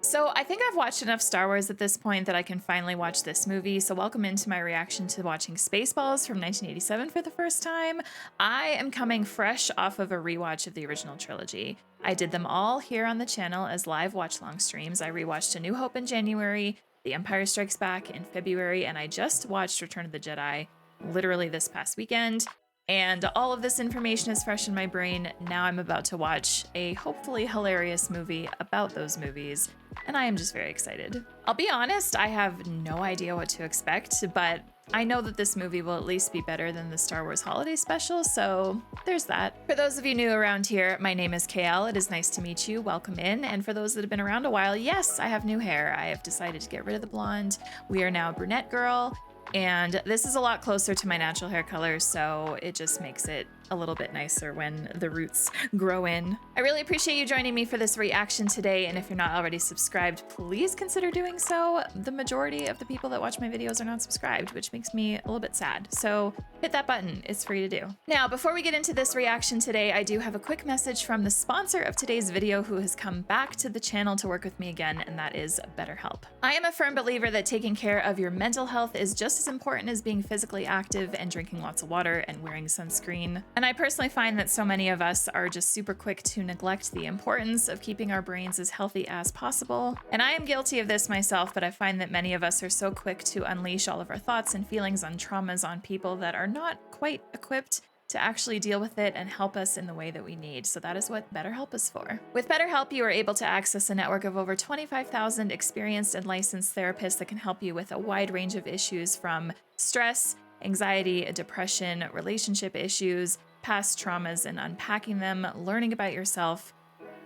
So I think I've watched enough Star Wars at this point that I can finally watch this movie. So welcome into my reaction to watching Spaceballs from 1987 for the first time. I am coming fresh off of a rewatch of the original trilogy. I did them all here on the channel as live watch-along streams. I rewatched A New Hope in January, The Empire Strikes Back in February, and I just watched Return of the Jedi literally this past weekend. And all of this information is fresh in my brain. Now I'm about to watch a hopefully hilarious movie about those movies, and I am just very excited. I'll be honest, I have no idea what to expect, but I know that this movie will at least be better than the Star Wars Holiday Special, so there's that. For those of you new around here, my name is KL. It is nice to meet you. Welcome in. And for those that have been around a while, yes, I have new hair. I have decided to get rid of the blonde. We are now brunette girl. And this is a lot closer to my natural hair color, so it just makes it a little bit nicer when the roots grow in. I really appreciate you joining me for this reaction today, and if you're not already subscribed, please consider doing so. The majority of the people that watch my videos are not subscribed, which makes me a little bit sad. So hit that button, it's free to do. Now, before we get into this reaction today, I do have a quick message from the sponsor of today's video who has come back to the channel to work with me again, and that is BetterHelp. I am a firm believer that taking care of your mental health is just as important as being physically active and drinking lots of water and wearing sunscreen. And I personally find that so many of us are just super quick to neglect the importance of keeping our brains as healthy as possible. And I am guilty of this myself, but I find that many of us are so quick to unleash all of our thoughts and feelings on traumas on people that are not quite equipped to actually deal with it and help us in the way that we need. So that is what BetterHelp is for. With BetterHelp, you are able to access a network of over 25,000 experienced and licensed therapists that can help you with a wide range of issues from stress, anxiety, depression, relationship issues, past traumas and unpacking them, learning about yourself,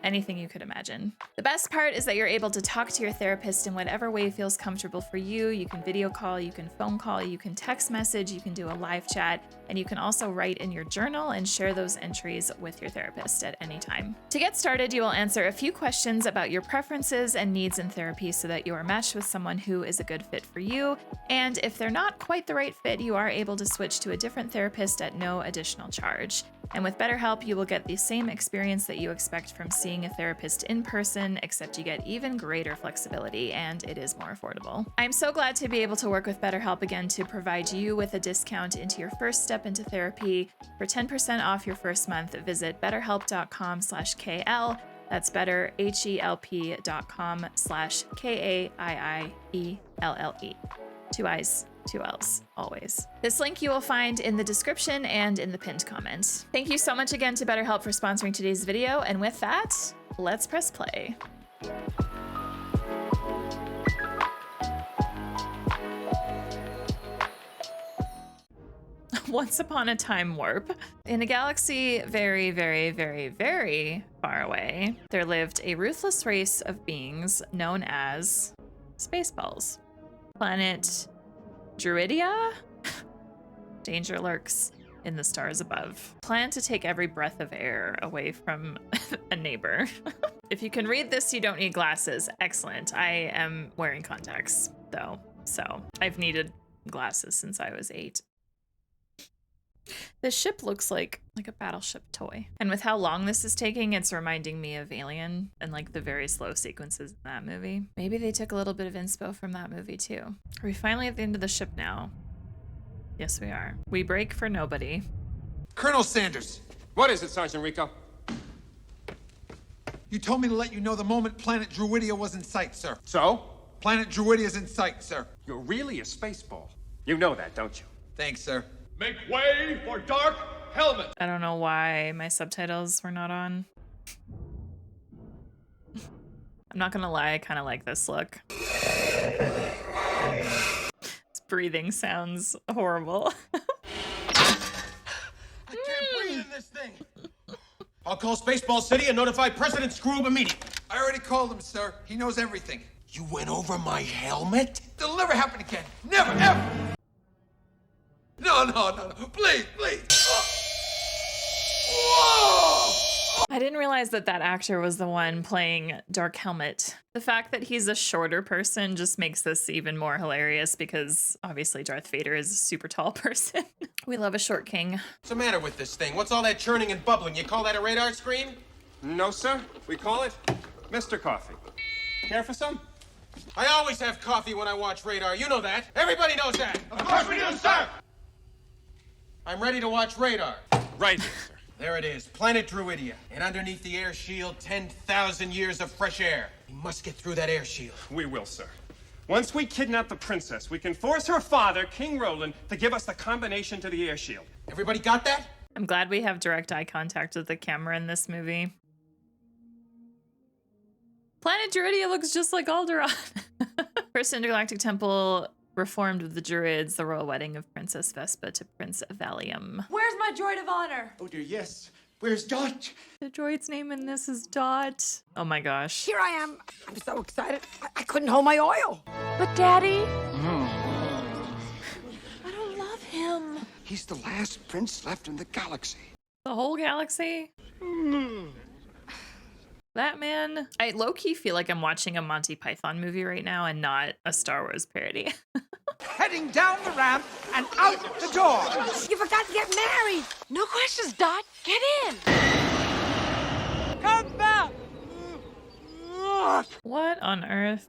anything you could imagine. The best part is that you're able to talk to your therapist in whatever way feels comfortable for you. You can video call, you can phone call, you can text message, you can do a live chat, and you can also write in your journal and share those entries with your therapist at any time. To get started, you will answer a few questions about your preferences and needs in therapy so that you are matched with someone who is a good fit for you. And if they're not quite the right fit, you are able to switch to a different therapist at no additional charge. And with BetterHelp, you will get the same experience that you expect from seeing a therapist in person, except you get even greater flexibility and it is more affordable. I'm so glad to be able to work with BetterHelp again to provide you with a discount into your first step into therapy. For 10% off your first month, visit betterhelp.com/KL. That's better, HELP.com/KAIIELLE. 2 I's. 2 L's, always. This link you will find in the description and in the pinned comment. Thank you so much again to BetterHelp for sponsoring today's video, and with that, let's press play. Once upon a time warp. In a galaxy very, very, very, very far away, there lived a ruthless race of beings known as Spaceballs. Planet Druidia? Danger lurks in the stars above. Plan to take every breath of air away from a neighbor. If you can read this, you don't need glasses. Excellent. I am wearing contacts, though, so I've needed glasses since I was 8. This ship looks like a battleship toy. And with how long this is taking, it's reminding me of Alien and like the very slow sequences in that movie. Maybe they took a little bit of inspo from that movie too. Are we finally at the end of the ship now? Yes, we are. We break for nobody. Colonel Sanders. What is it, Sergeant Rico? You told me to let you know the moment Planet Druidia was in sight, sir. So? Planet Druidia's in sight, sir. You're really a spaceball. You know that, don't you? Thanks, sir. Make way for Dark Helmet! I don't know why my subtitles were not on. I'm not gonna lie, I kind of like this look. This breathing sounds horrible. I can't breathe in this thing. I'll call Spaceball City and notify President Scroob immediately. I already called him, sir. He knows everything. You went over my helmet? It'll never happen again. Never, ever! No. Please. Whoa! I didn't realize that that actor was the one playing Dark Helmet. The fact that he's a shorter person just makes this even more hilarious because obviously Darth Vader is a super tall person. We love a short king. What's the matter with this thing? What's all that churning and bubbling? You call that a radar screen? No, sir. We call it Mr. Coffee. Care for some? I always have coffee when I watch Radar. You know that. Everybody knows that. Of course we do, sir! I'm ready to watch Radar. Right here, sir. There it is, Planet Druidia. And underneath the air shield, 10,000 years of fresh air. We must get through that air shield. We will, sir. Once we kidnap the princess, we can force her father, King Roland, to give us the combination to the air shield. Everybody got that? I'm glad we have direct eye contact with the camera in this movie. Planet Druidia looks just like Alderaan. First intergalactic temple reformed with the Druids, the royal wedding of Princess Vespa to Prince Valium. Where's my droid of honor? Oh dear, yes. Where's Dot? The droid's name in this is Dot. Oh my gosh. Here I am. I'm so excited. I couldn't hold my oil. But Daddy, I don't love him. He's the last prince left in the galaxy. The whole galaxy? That man. I low-key feel like I'm watching a Monty Python movie right now and not a Star Wars parody. Heading down the ramp and out the door. You forgot to get married. No questions, Dot. Get in. Come back! What on earth?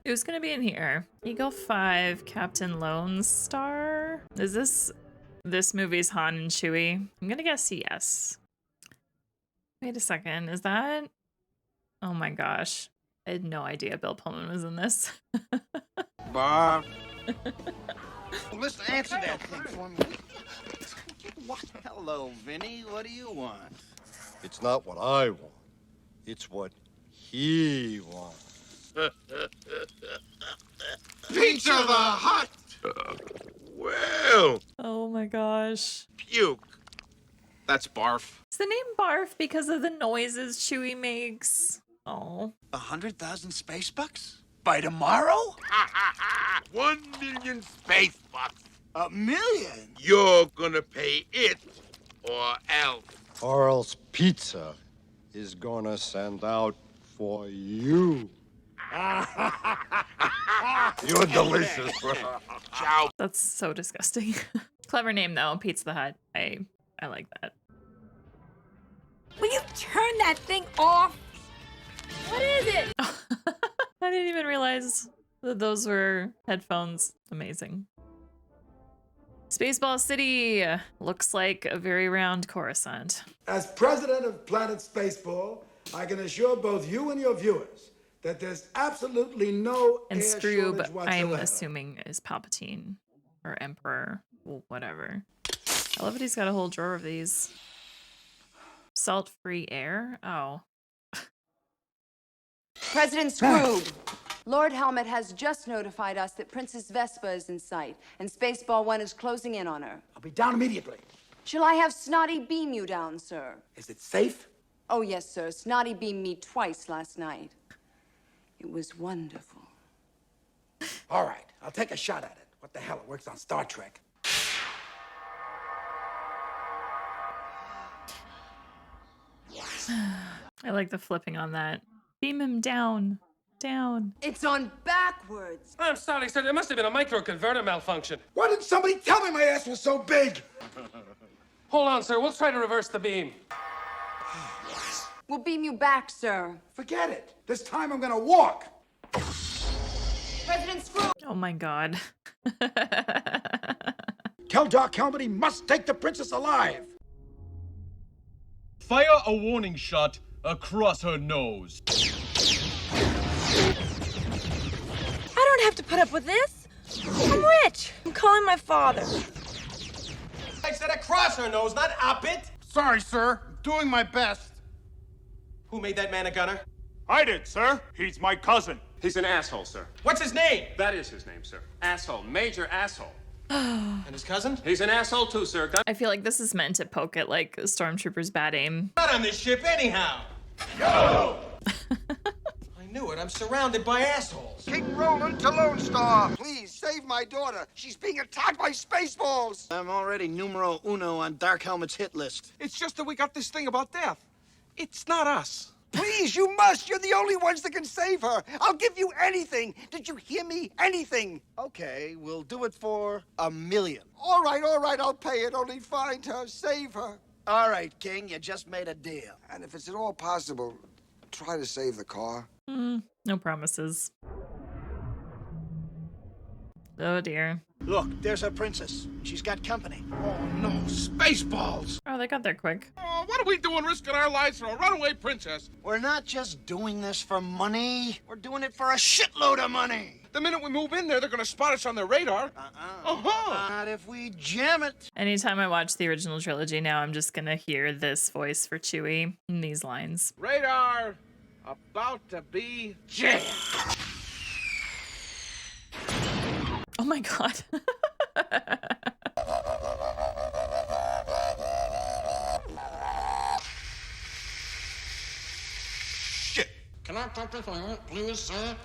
Who's gonna be in here? Eagle 5, Captain Lone Star. Is this movie's Han and Chewie? I'm gonna guess yes. Wait a second, is that? Oh my gosh. I had no idea Bill Pullman was in this. Bob. Let's answer that thing for me. What? Hello, Vinny. What do you want? It's not what I want. It's what he wants. Pizza the Hut! Well, Oh my gosh. puke. That's barf. Is the name Barf because of the noises Chewie makes? Oh. 100,000 space bucks? By tomorrow? 1 million space bucks. $1 million? You're gonna pay it or else. Or else pizza is gonna send out for you. You're delicious. Ciao. That's so disgusting. Clever name though, Pizza the Hut. I like that. Will you turn that thing off? What is it? I didn't even realize that those were headphones. Amazing. Spaceball City looks like a very round Coruscant. As president of Planet Spaceball, I can assure both you and your viewers that there's absolutely no And air Scroob, shortage whatsoever. I'm assuming, is Palpatine or Emperor, well, whatever. I love that he's got a whole drawer of these. Salt-free air? Oh. President Scrooge, Lord Helmet has just notified us that Princess Vespa is in sight, and Spaceball 1 is closing in on her. I'll be down immediately. Shall I have Snotty beam you down, sir? Is it safe? Oh, yes, sir. Snotty beamed me twice last night. It was wonderful. All right, I'll take a shot at it. What the hell, it works on Star Trek. I like the flipping on that. Beam him down. Down. It's on backwards. I'm sorry, sir. There must have been a microconverter malfunction. Why didn't somebody tell me my ass was so big? Hold on, sir. We'll try to reverse the beam. We'll beam you back, sir. Forget it. This time I'm gonna walk. President Scrooge! Oh my god. Tell Doc Helmet he must take the princess alive. Fire a warning shot across her nose. I don't have to put up with this. I'm rich. I'm calling my father. I said across her nose, not up it. Sorry, sir. Doing my best. Who made that man a gunner? I did, sir. He's my cousin. He's an asshole, sir. What's his name? That is his name, sir. Asshole. Major asshole. And his cousin? He's an asshole too, sir. I feel like this is meant to poke at like Stormtrooper's bad aim. Not on this ship anyhow. Go! I knew it. I'm surrounded by assholes. King Roland to Lone Star. Please, save my daughter. She's being attacked by Spaceballs. I'm already numero uno on Dark Helmet's hit list. It's just that we got this thing about death. It's not us. Please, you must. You're the only ones that can save her. I'll give you anything. Did you hear me? Anything. Okay, we'll do it for $1 million. All right, I'll pay it. Only find her, save her. All right, King, you just made a deal. And if it's at all possible, try to save the car? No promises. Oh dear. Look, there's our princess. She's got company. Oh, no. Spaceballs! Oh, they got there quick. Oh, what are we doing risking our lives for a runaway princess? We're not just doing this for money. We're doing it for a shitload of money. The minute we move in there, they're gonna spot us on their radar. Not if we jam it. Anytime I watch the original trilogy now, I'm just gonna hear this voice for Chewie in these lines. Radar about to be jammed. Oh my god. Shit. Can I talk to you, please, sir?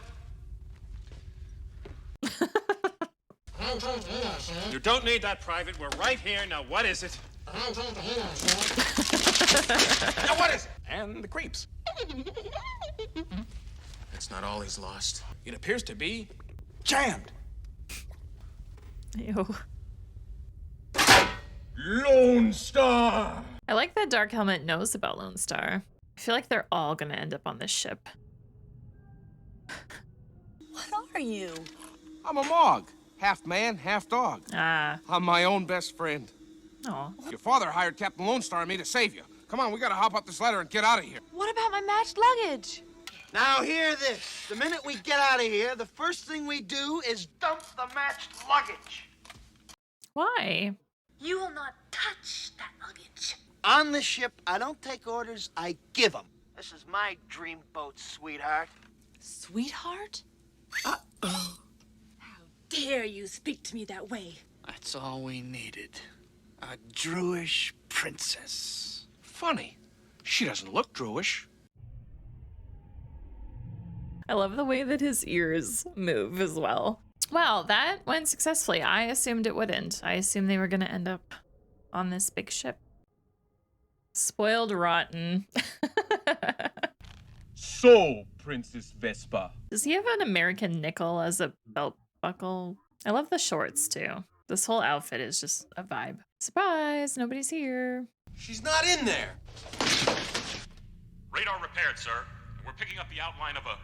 You don't need that, Private. We're right here. Now, what is it? Now, what is it? And the creeps. It's not all he's lost. It appears to be jammed. Ew. Lone Star! I like that Dark Helmet knows about Lone Star. I feel like they're all gonna end up on this ship. What are you? I'm a Mog. Half man, half dog. Ah. I'm my own best friend. Oh. Your father hired Captain Lone Star and me to save you. Come on, we gotta hop up this ladder and get out of here. What about my matched luggage? Now, hear this. The minute we get out of here, the first thing we do is dump the matched luggage. Why? You will not touch that luggage. On the ship, I don't take orders, I give them. This is my dream boat, sweetheart. Sweetheart? Uh-oh. How dare you speak to me that way? That's all we needed. A Druish princess. Funny. She doesn't look Druish. I love the way that his ears move as well. Well, that went successfully. I assumed it wouldn't. I assumed they were going to end up on this big ship. Spoiled rotten. So, Princess Vespa. Does he have an American nickel as a belt buckle? I love the shorts too. This whole outfit is just a vibe. Surprise, nobody's here. She's not in there. Radar repaired, sir. We're picking up the outline of a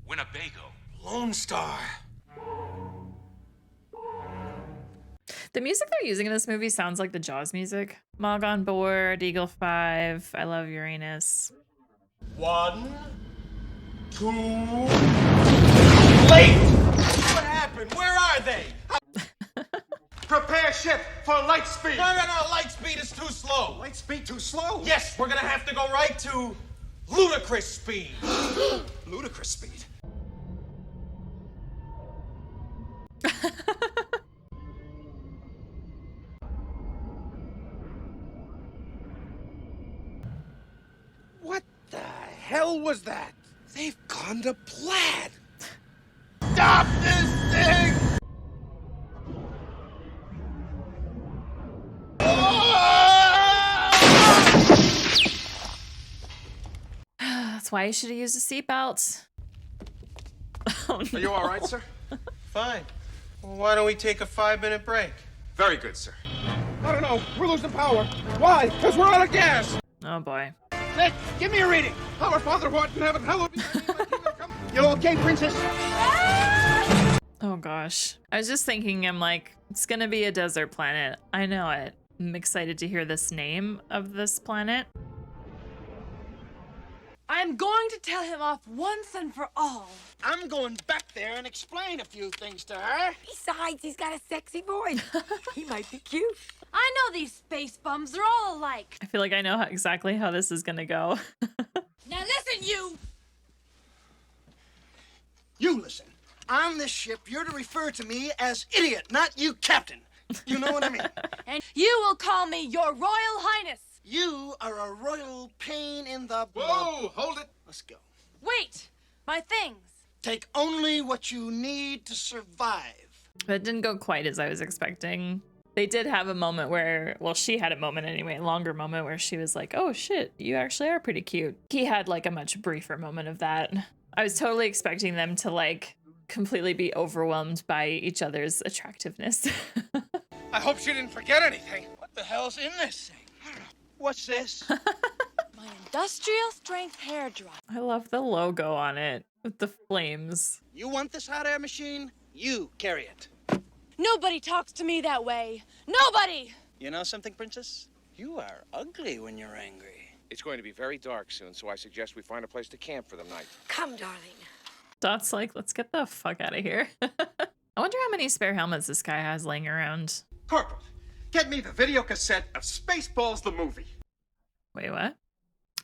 Winnebago. Lone Star. The music they're using in this movie sounds like the Jaws music. Mog on board, Eagle 5, I love Uranus. 1, 2. Late! What happened? Where are they? Prepare ship for light speed. No. Light speed is too slow. Light speed too slow? Yes, we're gonna have to go right to ludicrous speed. Ludicrous speed. What the hell was that? They've gone to plaid. Stop this thing! That's why you should have used a seatbelt. Oh, no. Are you all right, sir? Fine. Well, why don't we take a 5-minute break? Very good, sir. I don't know. We're losing power. Why? Because we're out of gas. Oh boy. Nick, give me a reading. Our Father who art in heaven, hallowed be thy name. You okay, princess? Oh gosh. I was just thinking, I'm like, it's gonna be a desert planet. I know it. I'm excited to hear this name of this planet. I'm going to tell him off once and for all. I'm going back there and explain a few things to her. Besides, he's got a sexy voice. He might be cute. I know these space bums, they're all alike. I feel like I know exactly how this is gonna go. Now listen, you! You listen. On this ship, you're to refer to me as idiot, not you, captain. You know what I mean? And you will call me your Royal Highness. You are a royal pain in the butt. Whoa, hold it. Let's go. Wait, my things. Take only what you need to survive. But it didn't go quite as I was expecting. They did have a moment where, well, she had a moment anyway, a longer moment where she was like, oh shit, you actually are pretty cute. He had like a much briefer moment of that. I was totally expecting them to like completely be overwhelmed by each other's attractiveness. I hope she didn't forget anything. What the hell's in this thing? What's this? My industrial strength hair dryer. I love the logo on it with the flames. You want this hot air machine? You carry it. Nobody talks to me that way. Nobody! You know something, Princess? You are ugly when you're angry. It's going to be very dark soon, so I suggest we find a place to camp for the night. Come, darling. Dot's like, let's get the fuck out of here. I wonder how many spare helmets this guy has laying around. Corporal, get me the video cassette of Spaceballs the movie. Wait, what?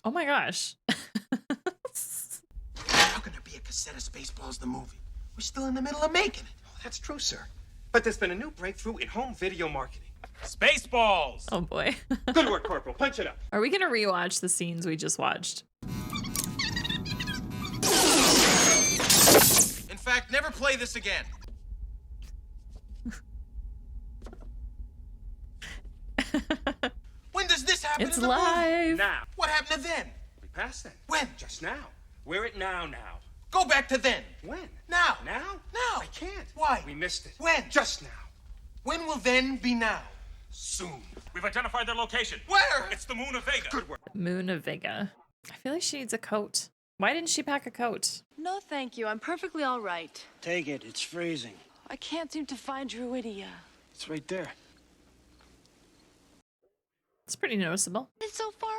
Oh my gosh. How can there be a cassette of Spaceballs the movie? We're still in the middle of making it. Oh, that's true, sir. But there's been a new breakthrough in home video marketing. Spaceballs! Oh boy. Good work, Corporal. Punch it up. Are we gonna rewatch the scenes we just watched? In fact, never play this again. When does this happen It's in the movie? live. Now. What happened to then? We passed then. When? Just now. We're at now. Go back to then. When? Now. Now? Now. I can't. Why? We missed it. When? Just now. When will then be now? Soon. We've identified their location. Where? It's the moon of Vega. Good work. Moon of Vega. I feel like she needs a coat. Why didn't she pack a coat? No, thank you. I'm perfectly all right. Take it. It's freezing. I can't seem to find Druidia. It's right there. It's pretty noticeable. It's so far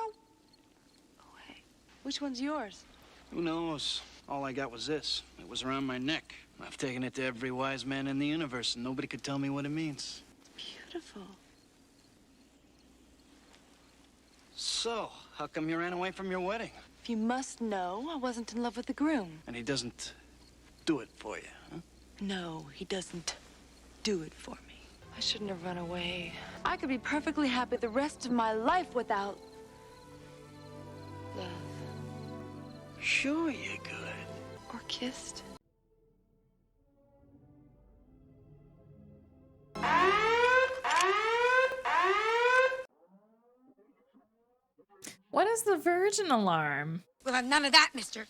away. Which one's yours? Who knows? All I got was this. It was around my neck. I've taken it to every wise man in the universe, and nobody could tell me what it means. Beautiful. So, how come you ran away from your wedding? If you must know, I wasn't in love with the groom. And he doesn't do it for you, huh? No, he doesn't do it for me. I shouldn't have run away. I could be perfectly happy the rest of my life without love. Sure you could. Or kissed. What is the virgin alarm? We'll have none of that, mister.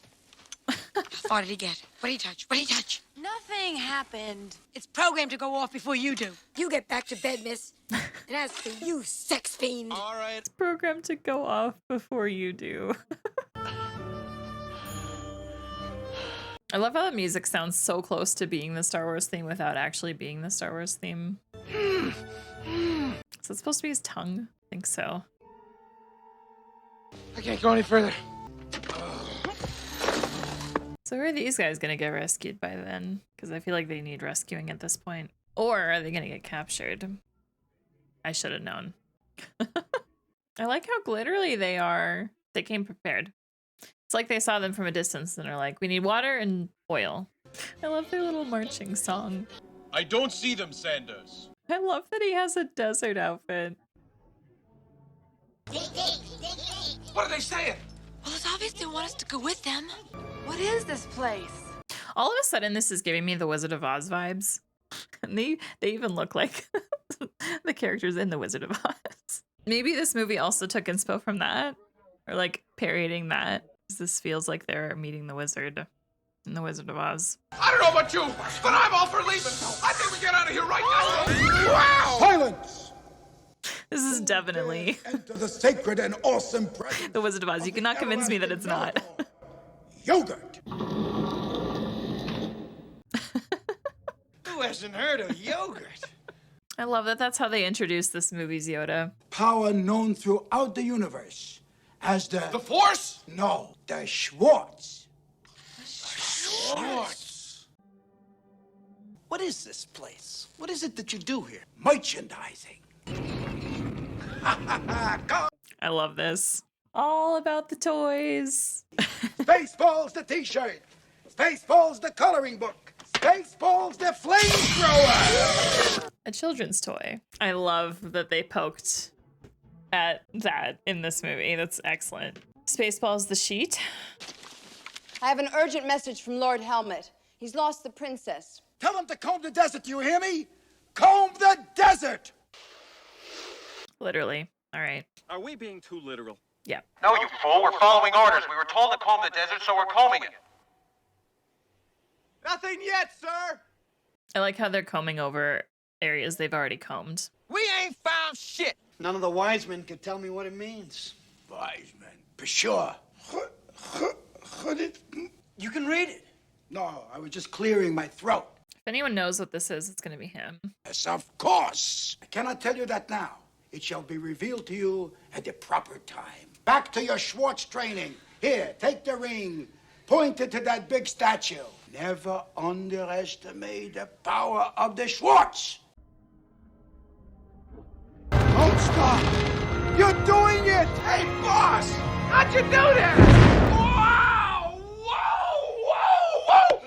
How far did he get? What did he touch? What did he touch? Nothing happened. It's programmed to go off before you do. You get back to bed, miss. And as for you, sex fiend. All right. It's programmed to go off before you do. I love how the music sounds so close to being the Star Wars theme without actually being the Star Wars theme. Is it supposed to be his tongue? I think so. I can't go any further. So are these guys gonna get rescued by then? Because I feel like they need rescuing at this point. Or are they gonna get captured? I should have known. I like how glittery they are. They came prepared. It's like they saw them from a distance and are like, we need water and oil. I love their little marching song. I don't see them, Sanders. I love that he has a desert outfit. What are they saying? Well, it's obvious they want us to go with them. What is this place? All of a sudden, this is giving me the Wizard of Oz vibes. And they even look like the characters in the Wizard of Oz. Maybe this movie also took inspo from that. Or like parodying that. This feels like they're meeting the wizard in the Wizard of Oz. I don't know about you, but I'm all for leaving. I think we get out of here right now. Wow! Silence! This is definitely Enter the sacred and awesome presence the Wizard of Oz. You cannot convince me that it's not. Yogurt. Who hasn't heard of yogurt? I love that that's how they introduced this movie's Yoda. Power known throughout the universe as the Force? No, the Schwartz. Schwartz. What is this place? What is it that you do here? Merchandising. I love this. All about the toys. Spaceballs the t-shirt. Spaceballs the coloring book. Spaceballs the flamethrower. A children's toy. I love that they poked at that in this movie. That's excellent. Spaceballs the sheet. I have an urgent message from Lord Helmet. He's lost the princess. Tell him to comb the desert, you hear me? Comb the desert! Literally. All right. Are we being too literal? Yeah. No, you fool. We're following orders. We were told to comb the desert, so we're combing it. Nothing yet, sir. I like how they're combing over areas they've already combed. We ain't found shit. None of the wise men could tell me what it means. Wise men, For sure. You can read it. No, I was just clearing my throat. If anyone knows what this is, it's going to be him. Yes, of course. I cannot tell you that now. It shall be revealed to you at the proper time. Back to your Schwartz training. Here, take the ring. Point it to that big statue. Never underestimate the power of the Schwartz. Don't stop. You're doing it. Hey, boss! How'd you do that? Wow! Whoa! Whoa!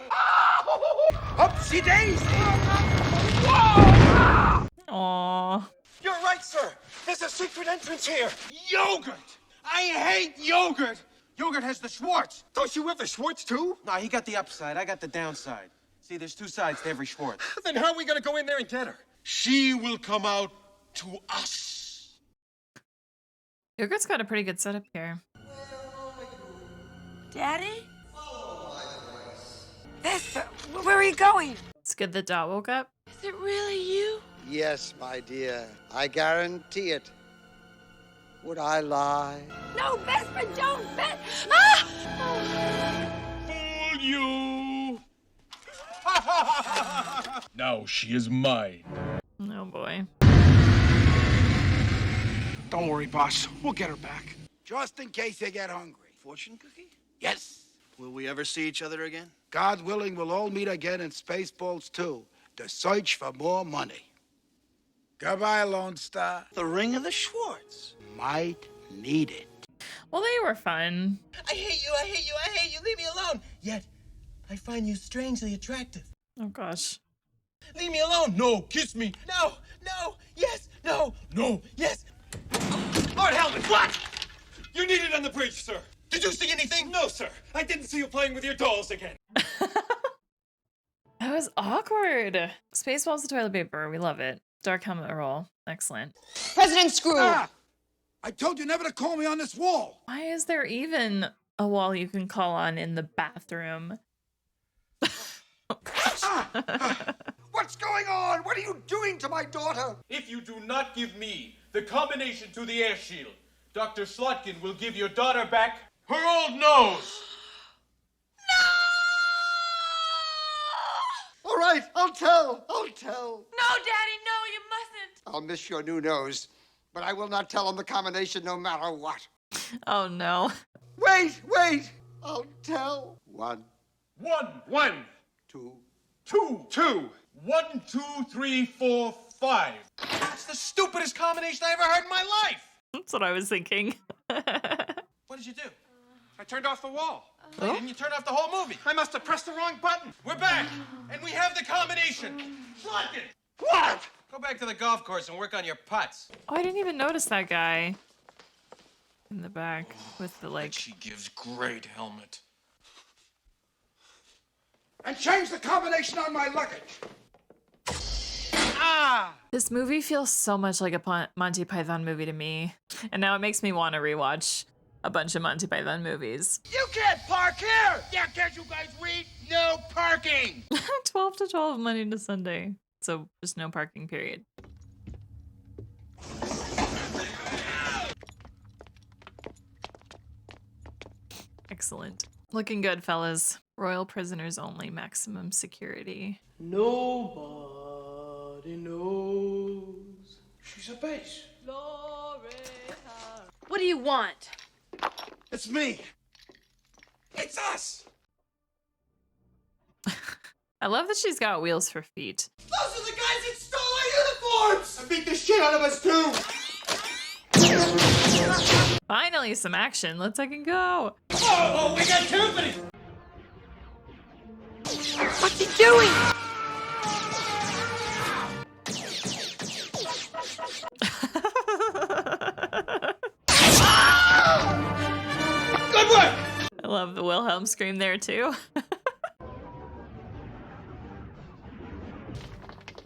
Upsy daisy. Whoa! Aww. You're right, sir. There's a secret entrance here. Yogurt! I hate yogurt! Yogurt has the Schwartz. Don't you have the Schwartz, too? No, he got the upside. I got the downside. See, there's two sides to every Schwartz. Then how are we gonna go in there and get her? She will come out to us. Yogurt's got a pretty good setup here. Daddy? Vespa, where are you going? It's good that Dot woke up. Is it really you? Yes, my dear. I guarantee it. Would I lie? No, Vespa, don't, Vespa! Ah! Fool you! Now she is mine. Oh boy. Don't worry, boss. We'll get her back. Just in case you get hungry. Fortune cookie? Yes. Will we ever see each other again? God willing, we'll all meet again in Spaceballs 2 to search for more money. Goodbye, Lone Star. The ring of the Schwartz. Might need it. Well, they were fun. I hate you, I hate you, I hate you. Leave me alone. Yet, I find you strangely attractive. Oh gosh. Leave me alone. No, kiss me. No, no, yes, no, no, yes. Lord Helmet, what? You needed on the bridge, sir. Did you see anything? No, sir. I didn't see you playing with your dolls again. That was awkward. Spaceballs the toilet paper. We love it. Dark helmet roll. Excellent. President Screw! Ah! I told you never to call me on this wall. Why is there even a wall you can call on in the bathroom? What's going on? What are you doing to my daughter? If you do not give me the combination to the air shield, Dr. Slotkin will give your daughter back her old nose. All right, I'll tell. No, Daddy, no, you mustn't. I'll miss your new nose, but I will not tell him the combination no matter what. Oh no. Wait. I'll tell. 1, 1, 2. 2. 1, 2, 3, 4, 5. That's the stupidest combination I ever heard in my life. That's what I was thinking. What did you do? I turned off the wall. Why didn't you turn off the whole movie? I must have pressed the wrong button. We're back, and we have the combination. Slotkin! What? Go back to the golf course and work on your putts. Oh, I didn't even notice that guy in the back with the like. She gives great helmet. And change the combination on my luggage. This movie feels so much like a Monty Python movie to me, and now it makes me want to rewatch a bunch of Monty Python movies. You can't park here! Yeah, can't you guys read? No parking! 12 to 12 Monday to Sunday, so just no parking period. Excellent. Looking good, fellas. Royal prisoners only, maximum security. Nobody knows. She's a base. What do you want? It's me. It's us! I love that she's got wheels for feet. Those are the guys that stole our uniforms! I beat the shit out of us, too! Finally, some action. Let's fucking go. Oh, we got company! What's he doing? Good work! I love the Wilhelm scream there, too.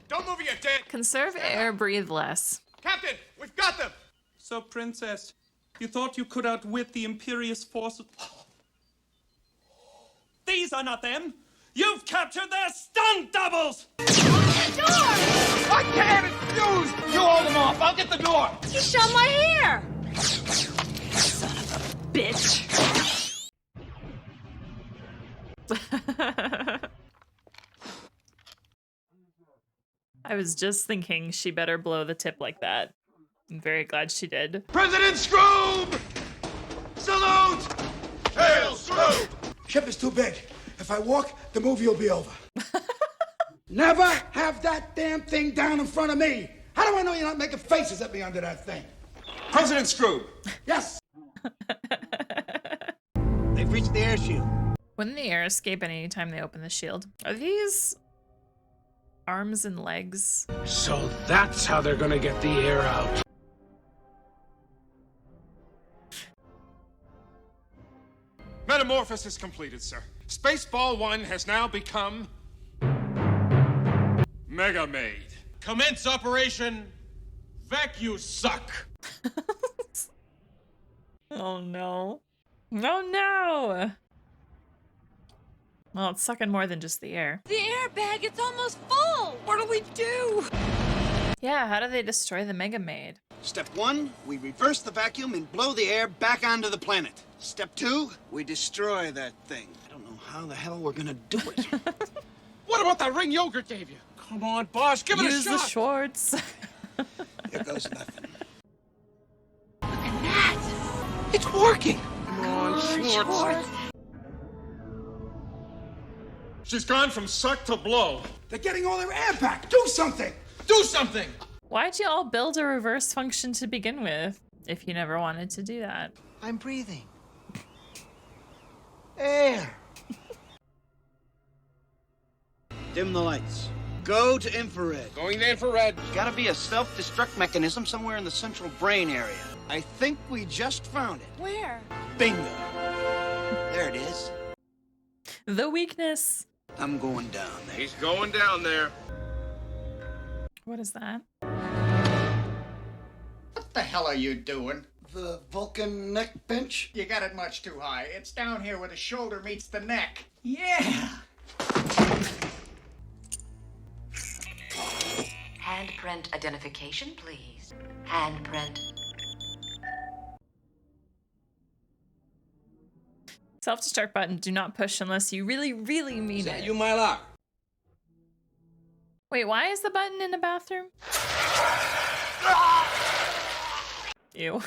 Don't move your dead. Conserve air, breathe less. Captain, we've got them! So, Princess, you thought you could outwit the Imperious forces? These are not them! You've captured their stunt doubles! I can't! It's fused! You hold them off. I'll get the door. He shot my hair. Bitch. I was just thinking she better blow the tip like that. I'm very glad she did. President Scroob! Salute! Hail Scroob! Ship is too big. If I walk, the movie will be over. Never have that damn thing down in front of me. How do I know you're not making faces at me under that thing? President Scroob! Yes! They've reached the air shield. Wouldn't the air escape any time they open the shield? Are these arms and legs? So that's how they're gonna get the air out. Metamorphosis completed, sir. Spaceball 1 has now become Mega Maid. Commence operation Vacuum Suck. Oh no. Oh no! Well, it's sucking more than just the air. The airbag, it's almost full. What do we do? Yeah, how do they destroy the Mega Maid? Step 1, we reverse the vacuum and blow the air back onto the planet. Step 2, we destroy that thing. I don't know how the hell we're gonna do it. What about that ring Yogurt gave you? Come on, boss, give it a Use shot. the Schwartz. Here goes nothing. It's working. Come on, Schwartz. She's gone from suck to blow. They're getting all their air back. Do something! Do something! Why'd you all build a reverse function to begin with, if you never wanted to do that? I'm breathing. Air. Dim the lights. Go to infrared. Going to infrared. Gotta be a self-destruct mechanism somewhere in the central brain area. I think we just found it. Where? Bingo. There it is. The weakness. I'm going down there. He's going down there. What is that? What the hell are you doing? The Vulcan neck bench? You got it much too high. It's down here where the shoulder meets the neck. Yeah. Handprint identification, please. Handprint. Self-destruct button, do not push unless you really, really mean it. You, my lock. Wait, why is the button in the bathroom? Ew.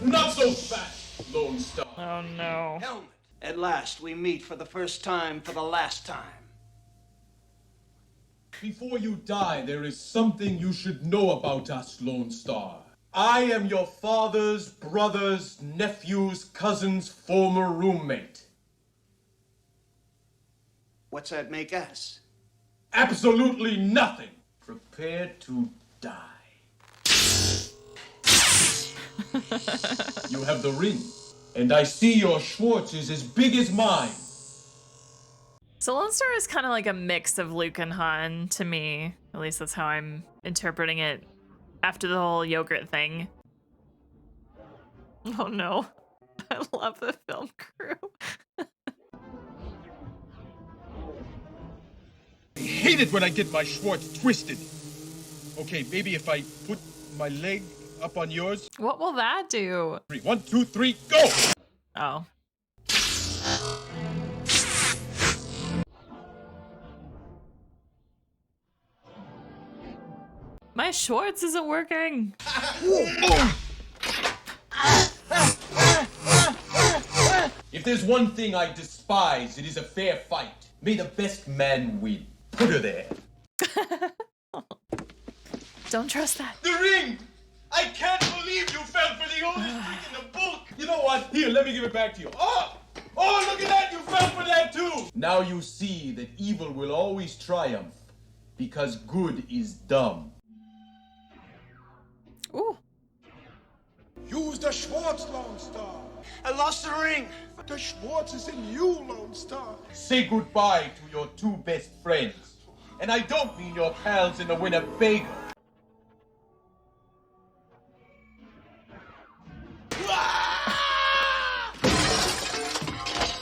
Not so fast, Lone Star. Oh no. Helmet. At last, we meet for the first time for the last time. Before you die, there is something you should know about us, Lone Star. I am your father's brother's nephew's cousin's former roommate. What's that make us? Absolutely nothing. Prepare to die. You have the ring, and I see your Schwartz is as big as mine. So Lone Star is kind of like a mix of Luke and Han to me. At least that's how I'm interpreting it after the whole yogurt thing. Oh no. I love the film crew. I hate it when I get my Schwartz twisted. Okay, maybe if I put my leg up on yours. What will that do? 1, 2, 3, go! Oh. My Schwartz isn't working. If there's one thing I despise, it is a fair fight. May the best man win. Put her there. Don't trust that. The ring! I can't believe you fell for the only trick in the book! You know what? Here, let me give it back to you. Oh! Oh, look at that! You fell for that too! Now you see that evil will always triumph, because good is dumb. Ooh. Use the Schwartz, Lone Star. I lost the ring. The Schwartz is in you, Lone Star. Say goodbye to your two best friends. And I don't mean your pals in the Winnebago.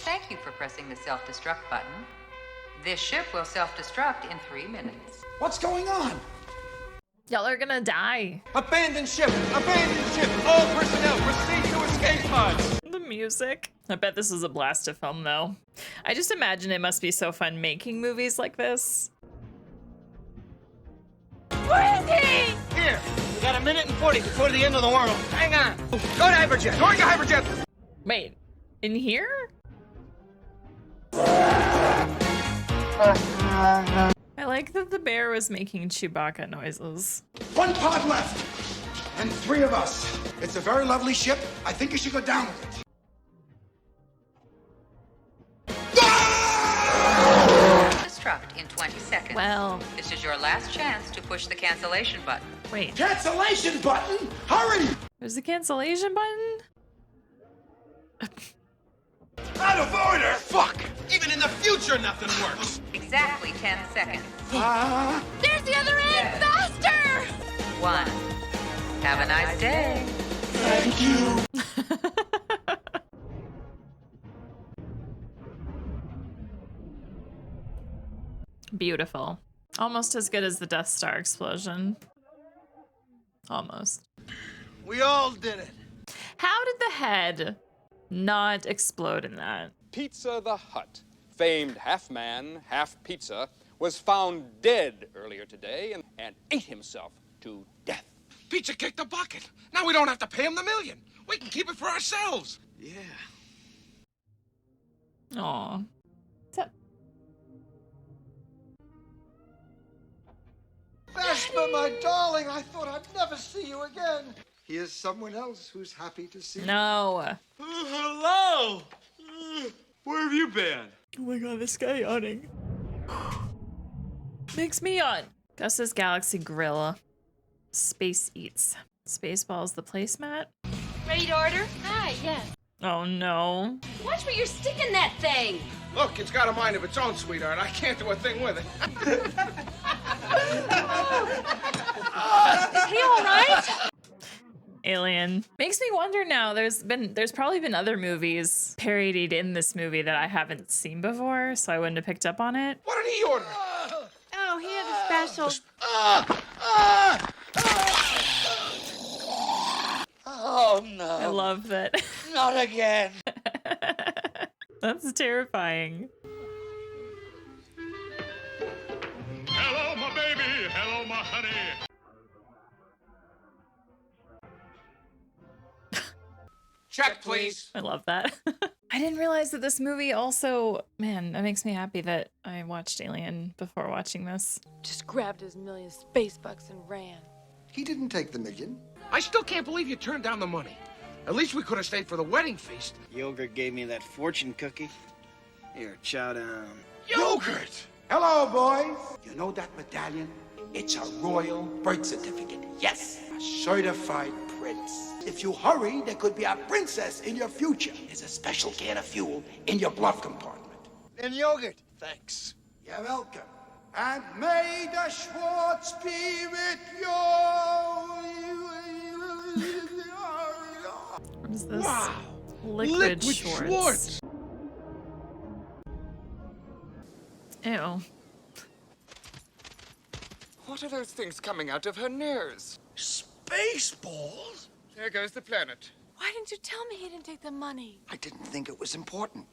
Thank you for pressing the self-destruct button. This ship will self-destruct in 3 minutes. What's going on? Y'all are gonna die. Abandon ship! Abandon ship! All personnel proceed to escape pods! The music. I bet this is a blast to film though. I just imagine it must be so fun making movies like this. Where is he? Here, we got 1:40 before the end of the world. Hang on. Go to Hyperjet. Going to Hyperjet. Wait, in here? I like that the bear was making Chewbacca noises. 1 pod left, and 3 of us. It's a very lovely ship. I think you should go down with it. Destruct in 20 seconds. Well, this is your last chance to push the cancellation button. Wait. Cancellation button? Hurry! There's a cancellation button? Out of order! Fuck! Even in the future, nothing works. Exactly 10 seconds. There's the other end! Faster! 1. Have a nice day. Thank you. Beautiful. Almost as good as the Death Star explosion. Almost. We all did it. How did the head not explode in that? Pizza the Hut, famed half man, half pizza, was found dead earlier today and ate himself to death. Pizza kicked the bucket. Now we don't have to pay him the $1 million. We can keep it for ourselves. Yeah. Aw. Vespa, my darling, I thought I'd never see you again. Here's someone else who's happy to see you. No. Hello! Where have you been? Oh my god, this guy yawning. Makes me yawn. Gus's Galaxy Grill. Space Eats. Spaceballs the placemat. Ready to order? Hi, yes. Oh no. Watch where you're sticking that thing. Look, it's got a mind of its own, sweetheart. I can't do a thing with it. Is he all right? Alien. Makes me wonder now, there's probably been other movies parodied in this movie that I haven't seen before, so I wouldn't have picked up on it. What did he order? Oh, he had a special. Oh, no. I love that. Not again. That's terrifying. Hello, my baby. Hello, my honey. Check, please. I love that. I didn't realize that this movie also, man, that makes me happy that I watched Alien before watching this. Just grabbed his $1 million space bucks and ran. He didn't take the $1 million. I still can't believe you turned down the money. At least we could have stayed for the wedding feast. Yogurt gave me that fortune cookie. Here, chow down. Yogurt! Hello, boys. You know that medallion? It's a royal birth certificate. Yes, a certified prince. If you hurry, there could be a princess in your future. There's a special can of fuel in your glove compartment. And yogurt. Thanks. You're welcome. And may the Schwartz be with you. What is this? Wow. Liquid Schwartz. Ew. What are those things coming out of her nose? Spaceballs? There goes the planet. Why didn't you tell me he didn't take the money? I didn't think it was important.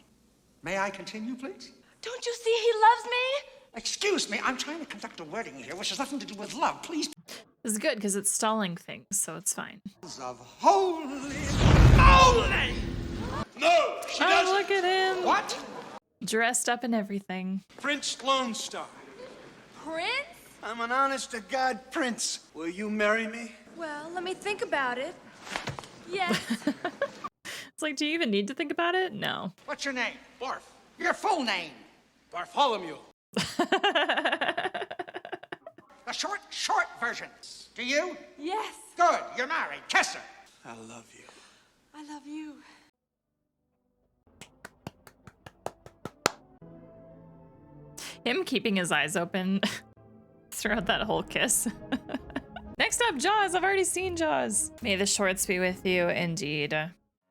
May I continue, please? Don't you see he loves me? Excuse me, I'm trying to conduct a wedding here, which has nothing to do with love. Please. This is good because it's stalling things, so it's fine. Of holy. No, she doesn't. Look at him. What? Dressed up and everything. Prince Lone Star. Prince? I'm an honest-to-God prince. Will you marry me? Well, let me think about it. Yes. It's like, do you even need to think about it? No. What's your name? Barf. Your full name. Bartholomew. The short version. Do you? Yes. Good, you're married. Kiss her. I love you. I love you. Him keeping his eyes open throughout that whole kiss. Next up, Jaws. I've already seen Jaws. May the shorts be with you, indeed.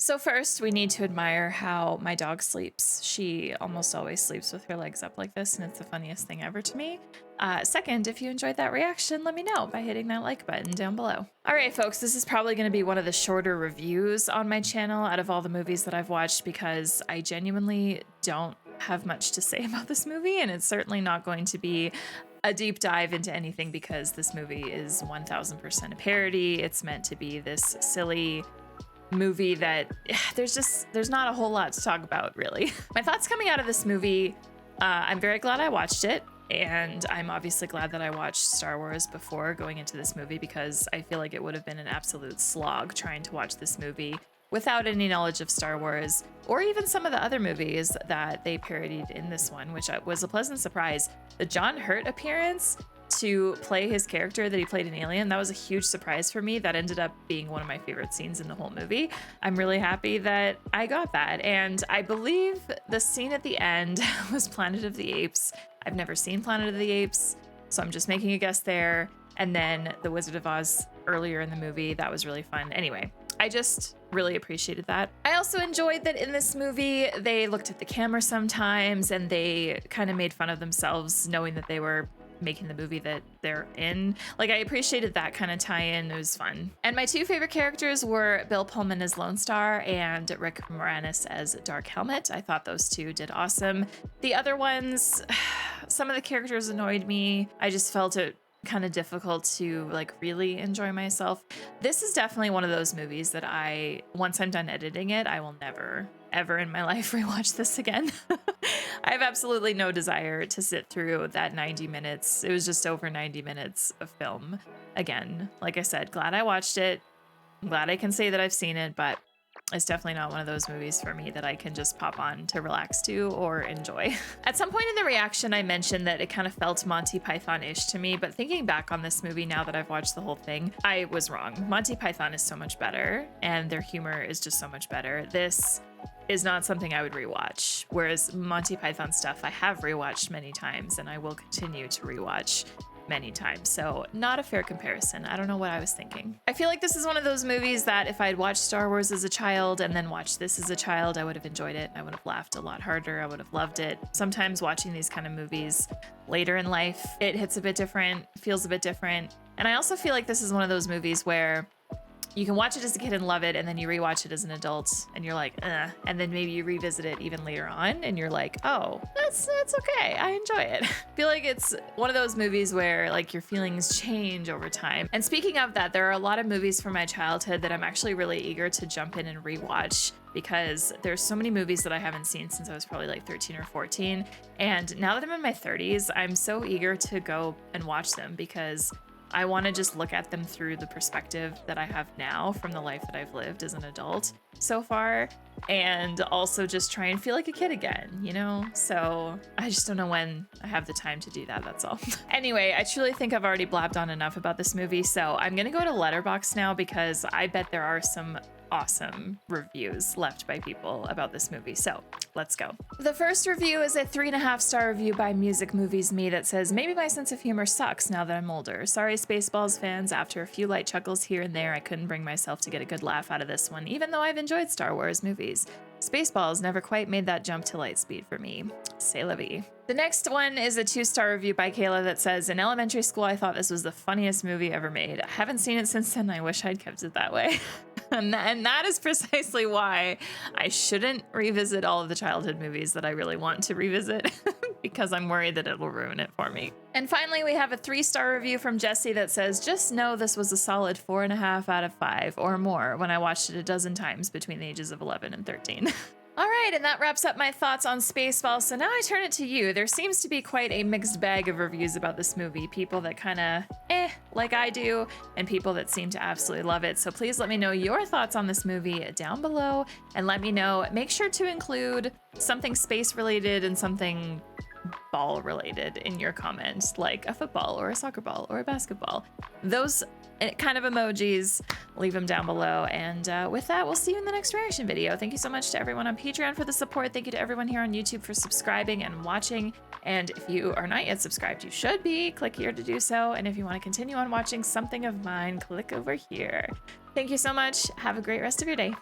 So first, we need to admire how my dog sleeps. She almost always sleeps with her legs up like this, and it's the funniest thing ever to me. Second, if you enjoyed that reaction, let me know by hitting that like button down below. All right, folks, this is probably going to be one of the shorter reviews on my channel out of all the movies that I've watched because I genuinely don't have much to say about this movie, and it's certainly not going to be a deep dive into anything because this movie is 1000% a parody. It's meant to be this silly movie that there's not a whole lot to talk about, really. My thoughts coming out of this movie, I'm very glad I watched it, and I'm obviously glad that I watched Star Wars before going into this movie because I feel like it would have been an absolute slog trying to watch this movie without any knowledge of Star Wars or even some of the other movies that they parodied in this one, which was a pleasant surprise. The John Hurt appearance to play his character that he played in Alien, that was a huge surprise for me. That ended up being one of my favorite scenes in the whole movie. I'm really happy that I got that. And I believe the scene at the end was Planet of the Apes. I've never seen Planet of the Apes, so I'm just making a guess there. And then The Wizard of Oz earlier in the movie, that was really fun. Anyway, I just really appreciated that. I also enjoyed that in this movie, they looked at the camera sometimes and they kind of made fun of themselves knowing that they were making the movie that they're in. Like, I appreciated that kind of tie-in. It was fun. And my two favorite characters were Bill Pullman as Lone Star and Rick Moranis as Dark Helmet. I thought those two did awesome. The other ones, some of the characters annoyed me. I just felt it kind of difficult to like really enjoy myself. This is definitely one of those movies that once I'm done editing it, I will never, ever in my life rewatch this again. I have absolutely no desire to sit through that 90 minutes. It was just over 90 minutes of film again. Like I said, glad I watched it. I'm glad I can say that I've seen it, but it's definitely not one of those movies for me that I can just pop on to relax to or enjoy. At some point in the reaction, I mentioned that it kind of felt Monty Python-ish to me, but thinking back on this movie now that I've watched the whole thing, I was wrong. Monty Python is so much better, and their humor is just so much better. This is not something I would rewatch, whereas Monty Python stuff I have rewatched many times, and I will continue to rewatch many times. So not a fair comparison. I don't know what I was thinking. I feel like this is one of those movies that if I had watched Star Wars as a child and then watched this as a child, I would have enjoyed it. I would have laughed a lot harder. I would have loved it. Sometimes watching these kind of movies later in life, it hits a bit different, feels a bit different. And I also feel like this is one of those movies where you can watch it as a kid and love it, and then you rewatch it as an adult and you're like, and then maybe you revisit it even later on and you're like, oh, that's okay. I enjoy it. I feel like it's one of those movies where like your feelings change over time. And speaking of that, there are a lot of movies from my childhood that I'm actually really eager to jump in and rewatch because there's so many movies that I haven't seen since I was probably like 13 or 14. And now that I'm in my 30s, I'm so eager to go and watch them because I want to just look at them through the perspective that I have now from the life that I've lived as an adult so far, and also just try and feel like a kid again, you know? So I just don't know when I have the time to do that, that's all. Anyway, I truly think I've already blabbed on enough about this movie, so I'm gonna go to Letterboxd now because I bet there are some awesome reviews left by people about this movie. So let's go. The first review is a 3.5-star review by Music Movies Me that says, maybe my sense of humor sucks now that I'm older. Sorry, Spaceballs fans. After a few light chuckles here and there, I couldn't bring myself to get a good laugh out of this one, even though I've enjoyed Star Wars movies. Spaceballs never quite made that jump to Lightspeed for me. C'est la vie. The next one is a 2-star review by Kayla that says, in elementary school, I thought this was the funniest movie ever made. I haven't seen it since then. I wish I'd kept it that way. And that is precisely why I shouldn't revisit all of the childhood movies that I really want to revisit because I'm worried that it will ruin it for me. And finally, we have a 3-star review from Jesse that says, just know this was a solid 4.5 out of 5 or more when I watched it a dozen times between the ages of 11 and 13. All right, and that wraps up my thoughts on Spaceballs. So now I turn it to you. There seems to be quite a mixed bag of reviews about this movie. People that kind of like I do, and people that seem to absolutely love it. So please let me know your thoughts on this movie down below, and let me know. Make sure to include something space related and something ball related in your comments, like a football or a soccer ball or a basketball. Those kind of emojis, leave them down below. And with that, we'll see you in the next reaction video. Thank you so much to everyone on Patreon for the support. Thank you to everyone here on YouTube for subscribing and watching. And if you are not yet subscribed, you should be. Click here to do so. And if you want to continue on watching something of mine, click over here. Thank you so much. Have a great rest of your day.